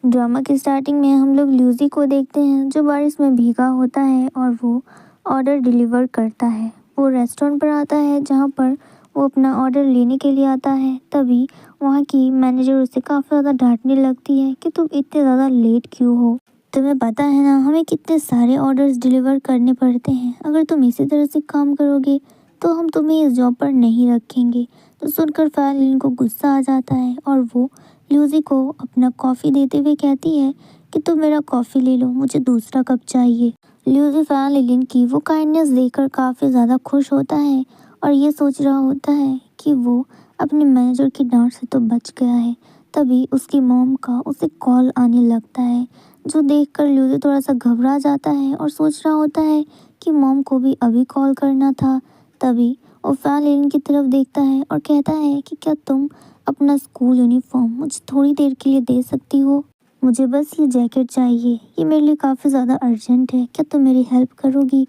Drama की starting में हम लोग ल्यूसी को देखते हैं जो बारिश में भीगा होता है और वो ऑर्डर डिलीवर करता है। वो रेस्टोरेंट पर आता है जहाँ पर वो अपना ऑर्डर लेने के लिए आता है। तभी वहाँ की मैनेजर उसे काफ़ी ज़्यादा डांटने लगती है कि तुम इतने ज़्यादा लेट क्यों हो। तुम्हें पता है ना हमें कितने सारे ऑर्डर्स डिलीवर करने पड़ते हैं। अगर तुम इसी तरह से काम करोगे तो हम तुम्हें इस जॉब पर नहीं रखेंगे। तो सुनकर फैलिन को गुस्सा आ जाता है और वो ल्यूसी को अपना कॉफ़ी देते हुए कहती है कि तुम मेरा कॉफ़ी ले लो, मुझे दूसरा कप चाहिए। ल्यूसी फैलिन की वो काइंडनेस देखकर काफ़ी ज़्यादा खुश होता है और ये सोच रहा होता है कि वो अपने मैनेजर की डांट से तो बच गया है। तभी उसकी मॉम का उसे कॉल आने लगता है जो देखकर ल्यूसी थोड़ा सा घबरा जाता है और सोच रहा होता है कि मॉम को भी अभी कॉल करना था। तभी वो फैलिन की तरफ देखता है और कहता है कि क्या तुम अपना स्कूल यूनिफॉर्म मुझे थोड़ी देर के लिए दे सकती हो? मुझे बस ये जैकेट चाहिए, ये मेरे लिए काफ़ी ज़्यादा अर्जेंट है, क्या तुम मेरी हेल्प करोगी?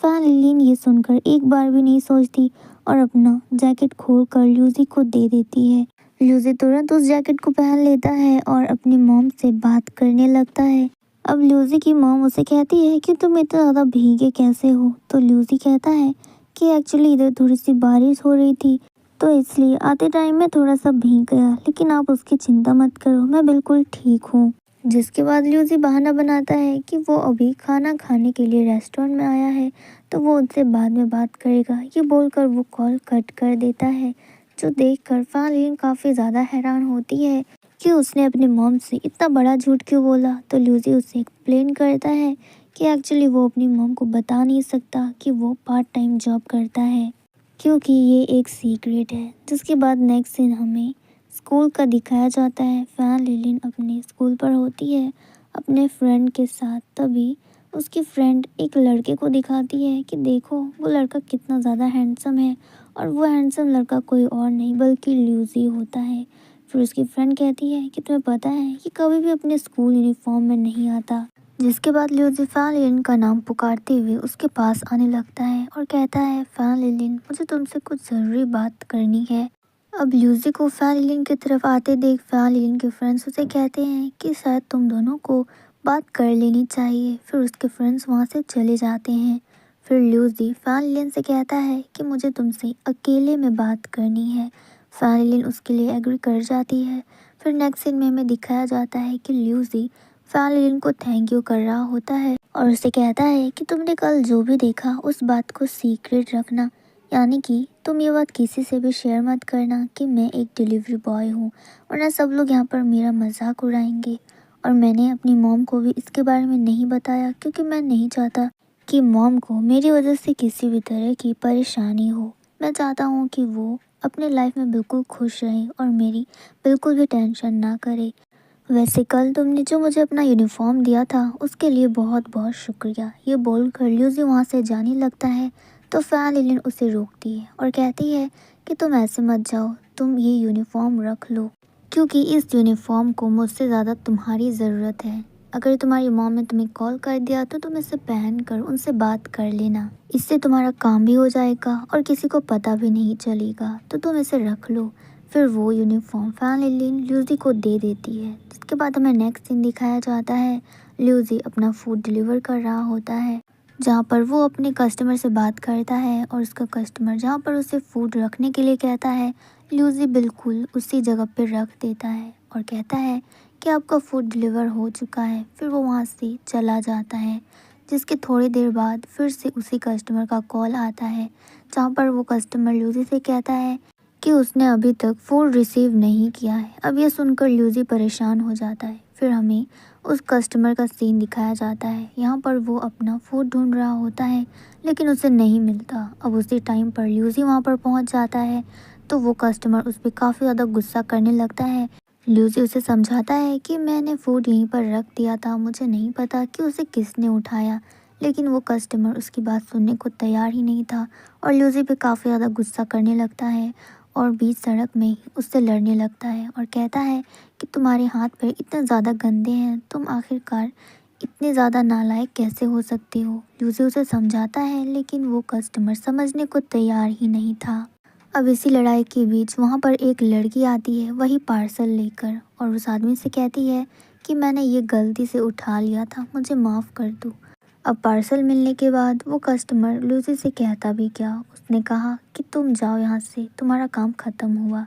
फैलिन ये सुनकर एक बार भी नहीं सोचती और अपना जैकेट खोल कर ल्यूसी को दे देती है। ल्यूसी तुरंत उस जैकेट को पहन लेता है और अपनी मॉम से बात करने लगता है। अब ल्यूसी की मॉम उसे कहती है कि तुम इतना ज़्यादा भीगे कैसे हो? तो ल्यूसी कहता है कि एक्चुअली इधर थोड़ी सी बारिश हो रही थी तो इसलिए आते टाइम में थोड़ा सा भीग गया, लेकिन आप उसकी चिंता मत करो, मैं बिल्कुल ठीक हूँ। जिसके बाद ल्यूसी बहाना बनाता है कि वो अभी खाना खाने के लिए रेस्टोरेंट में आया है तो वो उनसे बाद में बात करेगा। ये बोलकर वो कॉल कट कर देता है जो देखकर फैलिन काफ़ी ज़्यादा हैरान होती है कि उसने अपने मॉम से इतना बड़ा झूठ क्यों बोला। तो ल्यूसी उसे एक्सप्लेन करता है कि एक्चुअली वो अपनी मॉम को बता नहीं सकता कि वो पार्ट टाइम जॉब करता है क्योंकि ये एक सीक्रेट है। जिसके बाद नेक्स्ट सीन हमें स्कूल का दिखाया जाता है। फैलिन अपने स्कूल पर होती है अपने फ्रेंड के साथ। तभी उसकी फ्रेंड एक लड़के को दिखाती है कि देखो वो लड़का कितना ज़्यादा हैंडसम है और वो हैंडसम लड़का कोई और नहीं बल्कि ल्यूसी होता है। फिर उसकी फ्रेंड कहती है कि तुम्हें पता है कि कभी भी अपने स्कूल यूनिफॉर्म में नहीं आता। जिसके बाद ल्यूसी फैलिन का नाम पुकारते हुए उसके पास आने लगता है और कहता है फैलिन मुझे तुमसे कुछ ज़रूरी बात करनी है। अब ल्यूसी को फैलिन की तरफ आते देख फैलिन के फ्रेंड्स उसे कहते हैं कि शायद तुम दोनों को बात कर लेनी चाहिए। फिर उसके फ्रेंड्स वहाँ से चले जाते हैं। फिर ल्यूसी फैलिन से कहता है कि मुझे तुमसे अकेले में बात करनी है। फैलिन उसके लिए एग्री कर जाती है। फिर नेक्स्ट सीन में हमें दिखाया जाता है कि ल्यूसी फैलिन को थैंक यू कर रहा होता है और उसे कहता है कि तुमने कल जो भी देखा उस बात को सीक्रेट रखना, यानी कि तुम ये बात किसी से भी शेयर मत करना कि मैं एक डिलीवरी बॉय हूँ, वरना सब लोग यहाँ पर मेरा मजाक उड़ाएंगे। और मैंने अपनी मॉम को भी इसके बारे में नहीं बताया क्योंकि मैं नहीं चाहता कि मॉम को मेरी वजह से किसी भी तरह की परेशानी हो। मैं चाहता हूँ कि वो अपने लाइफ में बिल्कुल खुश रहे और मेरी बिल्कुल भी टेंशन ना करे। वैसे कल तुमने जो मुझे अपना यूनिफॉर्म दिया था उसके लिए बहुत बहुत शुक्रिया। ये बोलकर ल्यूसी वहाँ से जाने लगता है तो फैलिन उसे रोकती है और कहती है कि तुम ऐसे मत जाओ, तुम ये यूनिफॉर्म रख लो क्योंकि इस यूनिफॉर्म को मुझसे ज़्यादा तुम्हारी ज़रूरत है। अगर तुम्हारी मॉम ने तुम्हें कॉल कर दिया तो तुम इसे पहन कर उनसे बात कर लेना, इससे तुम्हारा काम भी हो जाएगा और किसी को पता भी नहीं चलेगा, तो तुम इसे रख लो। फिर वो यूनिफॉर्म फैलिन ल्यूसी को दे देती है। जिसके बाद हमें नेक्स्ट सीन दिखाया जाता है ल्यूसी अपना फूड डिलीवर कर रहा होता है जहाँ पर वो अपने कस्टमर से बात करता है और उसका कस्टमर जहाँ पर उसे फूड रखने के लिए कहता है ल्यूसी बिल्कुल उसी जगह पर रख देता है और कहता है कि आपका फूड डिलीवर हो चुका है। फिर वो वहाँ से चला जाता है। जिसके थोड़ी देर बाद फिर से उसी कस्टमर का कॉल आता है जहाँ पर वो कस्टमर ल्यूसी से कहता है कि उसने अभी तक फूड रिसीव नहीं किया है। अब ये सुनकर ल्यूसी परेशान हो जाता है। फिर हमें उस कस्टमर का सीन दिखाया जाता है। यहाँ पर वो अपना फूड ढूंढ रहा होता है लेकिन उसे नहीं मिलता। अब उसी टाइम पर ल्यूसी वहाँ पर पहुँच जाता है तो वो कस्टमर उस पर काफ़ी ज़्यादा गुस्सा करने लगता है। ल्यूसी उसे समझाता है कि मैंने फ़ूड यहीं पर रख दिया था, मुझे नहीं पता कि उसे किसने उठाया। लेकिन वो कस्टमर उसकी बात सुनने को तैयार ही नहीं था और ल्यूसी पे काफ़ी ज़्यादा गुस्सा करने लगता है और बीच सड़क में ही उससे लड़ने लगता है और कहता है कि तुम्हारे हाथ पैर इतने ज़्यादा गंदे हैं, तुम आखिरकार इतने ज़्यादा नालायक कैसे हो सकते हो। ल्यूसी उसे समझाता है लेकिन वो कस्टमर समझने को तैयार ही नहीं था। अब इसी लड़ाई के बीच वहाँ पर एक लड़की आती है वही पार्सल लेकर और उस आदमी से कहती है कि मैंने ये गलती से उठा लिया था, मुझे माफ़ कर दो। अब पार्सल मिलने के बाद वो कस्टमर ल्यूसी से कहता भी क्या, उसने कहा कि तुम जाओ यहाँ से, तुम्हारा काम ख़त्म हुआ।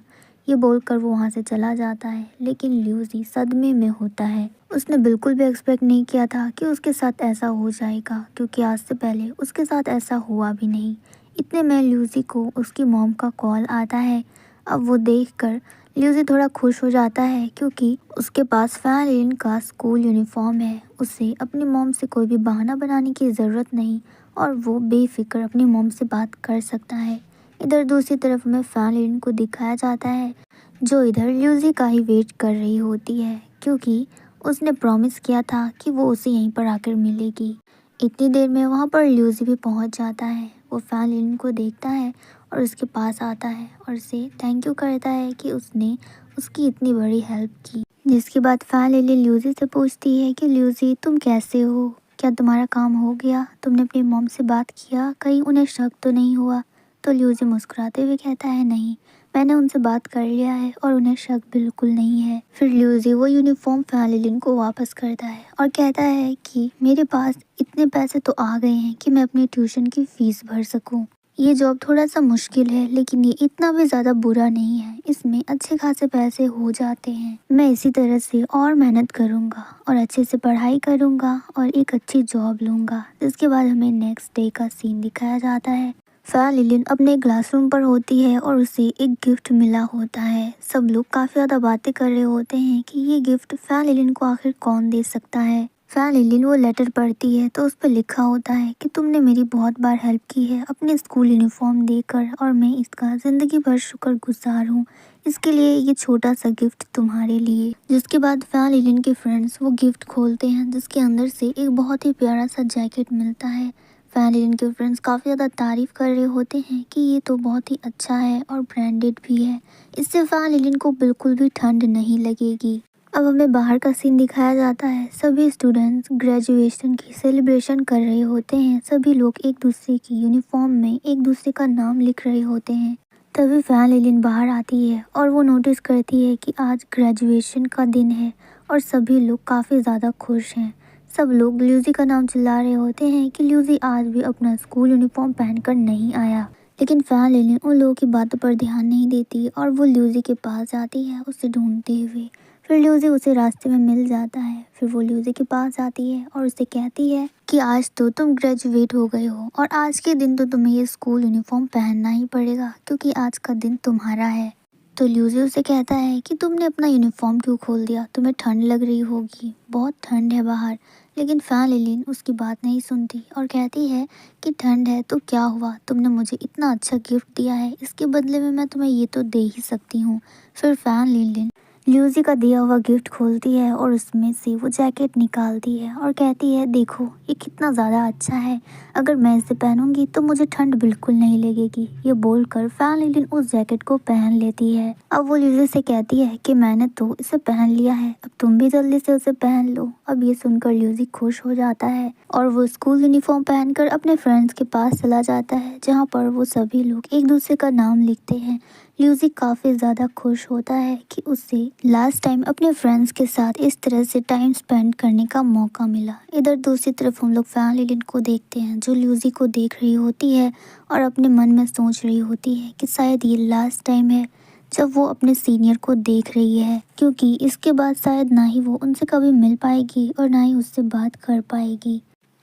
ये बोलकर वो वहाँ से चला जाता है, लेकिन ल्यूसी सदमे में होता है। उसने बिल्कुल भी एक्सपेक्ट नहीं किया था कि उसके साथ ऐसा हो जाएगा, क्योंकि आज से पहले उसके साथ ऐसा हुआ भी नहीं। इतने में ल्यूसी को उसकी मॉम का कॉल आता है। अब वो देखकर ल्यूसी थोड़ा खुश हो जाता है, क्योंकि उसके पास फैन का स्कूल यूनिफॉर्म है। उसे अपनी मॉम से कोई भी बहाना बनाने की ज़रूरत नहीं और वो बेफिक्र अपनी मॉम से बात कर सकता है। इधर दूसरी तरफ में फैन को दिखाया जाता है, जो इधर ल्यूसी का ही वेट कर रही होती है, क्योंकि उसने प्रॉमिस किया था कि वो उसे यहीं पर आकर मिलेगी। इतनी देर में वहाँ पर ल्यूसी भी पहुँच जाता है। वो फैन को देखता है और उसके पास आता है और उसे थैंक यू करता है कि उसने उसकी इतनी बड़ी हेल्प की। जिसके बाद फैन ल्यूसी से पूछती है कि ल्यूसी तुम कैसे हो, क्या तुम्हारा काम हो गया, तुमने अपनी मॉम से बात किया, कहीं उन्हें शक तो नहीं हुआ। तो ल्यूसी मुस्कुराते हुए कहता है नहीं, मैंने उनसे बात कर लिया है और उन्हें शक बिल्कुल नहीं है। फिर ल्यूसी वो यूनिफॉर्म फैन को वापस करता है और कहता है कि मेरे पास इतने पैसे तो आ गए हैं कि मैं अपनी ट्यूशन की फीस भर सकूं। ये जॉब थोड़ा सा मुश्किल है, लेकिन ये इतना भी ज़्यादा बुरा नहीं है, इसमें अच्छे खासे पैसे हो जाते हैं। मैं इसी तरह से और मेहनत करूँगा और अच्छे से पढ़ाई करूँगा और एक अच्छी जॉब लूँगा। जिसके बाद हमें नेक्स्ट डे का सीन दिखाया जाता है। फैन अपने क्लासरूम पर होती है और उसे एक गिफ्ट मिला होता है। सब लोग काफ़ी ज़्यादा बातें कर रहे होते हैं कि ये गिफ्ट फैन को आखिर कौन दे सकता है। फैन वो लेटर पढ़ती है तो उस पर लिखा होता है कि तुमने मेरी बहुत बार हेल्प की है अपने स्कूल यूनिफॉर्म देकर और मैं इसका ज़िंदगी भर शुक्रगुजार हूँ। इसके लिए ये छोटा सा गिफ्ट तुम्हारे लिए। जिसके बाद फैन के फ्रेंड्स वो गिफ्ट खोलते हैं, जिसके अंदर से एक बहुत ही प्यारा सा जैकेट मिलता है। फैन के फ्रेंड्स काफ़ी ज़्यादा तारीफ़ कर रहे होते हैं कि ये तो बहुत ही अच्छा है और ब्रांडेड भी है, इससे फैन को बिल्कुल भी ठंड नहीं लगेगी। अब हमें बाहर का सीन दिखाया जाता है। सभी स्टूडेंट्स ग्रेजुएशन की सेलिब्रेशन कर रहे होते हैं। सभी लोग एक दूसरे की यूनिफॉर्म में एक दूसरे का नाम लिख रहे होते हैं। तभी फैन बाहर आती है और वो नोटिस करती है कि आज ग्रेजुएशन का दिन है और सभी लोग काफ़ी ज़्यादा खुश हैं। सब लोग ल्यूसी का नाम चिल्ला रहे होते हैं कि ल्यूसी आज भी अपना स्कूल यूनिफॉर्म पहनकर नहीं आया। लेकिन फैन उन लोगों की बातों पर ध्यान नहीं देती और वो ल्यूसी के पास जाती है उसे ढूंढते हुए। फिर ल्यूसी उसे रास्ते में मिल जाता है। फिर वो ल्यूसी के पास आती है और उसे कहती है कि आज तो तुम ग्रेजुएट हो गए हो और आज के दिन तो तुम्हें ये स्कूल यूनिफॉर्म पहनना ही पड़ेगा, क्योंकि आज का दिन तुम्हारा है। तो ल्यूसी उसे कहता है कि तुमने अपना यूनिफॉर्म क्यों खोल दिया, तुम्हें ठंड लग रही होगी, बहुत ठंड है बाहर। लेकिन फैन उसकी बात नहीं सुनती और कहती है कि ठंड है तो क्या हुआ, तुमने मुझे इतना अच्छा गिफ्ट दिया है, इसके बदले में मैं तुम्हें ये तो दे ही सकती हूँ। फिर फैन ल्यूसी का दिया हुआ गिफ्ट खोलती है और उसमें से वो जैकेट निकालती है और कहती है देखो ये कितना ज़्यादा अच्छा है, अगर मैं इसे पहनूंगी तो मुझे ठंड बिल्कुल नहीं लगेगी। ये बोलकर फैन उस जैकेट को पहन लेती है। अब वो ल्यूसी से कहती है कि मैंने तो इसे पहन लिया है, अब तुम भी जल्दी से उसे पहन लो। अब ये सुनकर ल्यूसी खुश हो जाता है और वो स्कूल यूनिफॉर्म पहनकर अपने फ्रेंड्स के पास चला जाता है, जहाँ पर वो सभी लोग एक दूसरे का नाम लिखते हैं। ल्यूसी काफ़ी ज़्यादा खुश होता है कि उसे लास्ट टाइम अपने फ्रेंड्स के साथ इस तरह से टाइम स्पेंड करने का मौका मिला। इधर दूसरी तरफ हम लोग फैन को देखते हैं, जो ल्यूसी को देख रही होती है और अपने मन में सोच रही होती है कि शायद ये लास्ट टाइम है जब वो अपने सीनियर को देख रही है, क्योंकि इसके बाद शायद ना ही वो उनसे कभी मिल पाएगी और ना ही उससे बात कर पाएगी।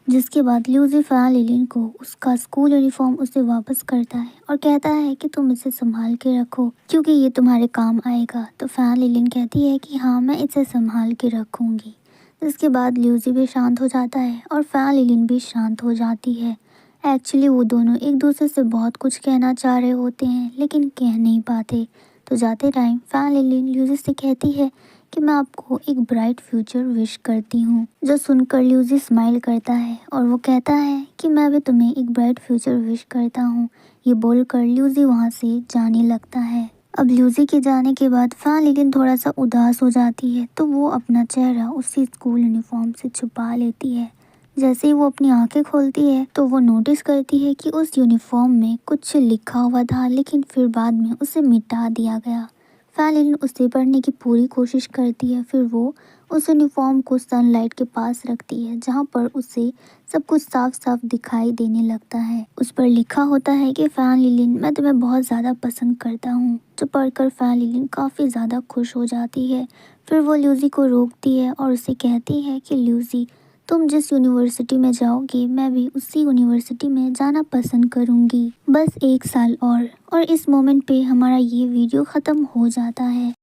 जिसके बाद ल्यूसी फैन को उसका स्कूल यूनिफॉर्म उसे वापस करता है और कहता है कि तुम इसे संभाल के रखो, क्योंकि ये तुम्हारे काम आएगा। तो फैन कहती है कि हाँ मैं इसे संभाल के रखूँगी। जिसके बाद ल्यूसी भी शांत हो जाता है और फैन भी शांत हो जाती है। एक्चुअली वो दोनों एक दूसरे से बहुत कुछ कहना चाह रहे होते हैं, लेकिन कह नहीं पाते। तो जाते टाइम फैन ल्यूसी से कहती है कि मैं आपको एक ब्राइट फ्यूचर विश करती हूँ। जो सुनकर ल्यूसी स्माइल करता है और वो कहता है कि मैं भी तुम्हें एक ब्राइट फ्यूचर विश करता हूँ। ये बोलकर ल्यूसी वहाँ से जाने लगता है। अब ल्यूसी के जाने के बाद फैन थोड़ा सा उदास हो जाती है, तो वो अपना चेहरा उसी स्कूल यूनिफॉर्म से छुपा लेती है। जैसे ही वो अपनी आंखें खोलती है तो वो नोटिस करती है कि उस यूनिफॉर्म में कुछ लिखा हुआ था, लेकिन फिर बाद में उसे मिटा दिया गया। फैन उसे पढ़ने की पूरी कोशिश करती है, फिर वो उस यूनिफॉर्म को सनलाइट के पास रखती है जहाँ पर उसे सब कुछ साफ साफ दिखाई देने लगता है। उस पर लिखा होता है कि फैन लिलिन, मैं तुम्हें बहुत ज़्यादा पसंद करता हूँ। जो पढ़कर फैन लिलिन काफ़ी ज़्यादा खुश हो जाती है। फिर वो ल्यूसी को रोकती है और उसे कहती है कि ल्यूसी, तुम जिस यूनिवर्सिटी में जाओगी मैं भी उसी यूनिवर्सिटी में जाना पसंद करूँगी, बस 1 साल और इस मोमेंट पे हमारा ये वीडियो ख़त्म हो जाता है।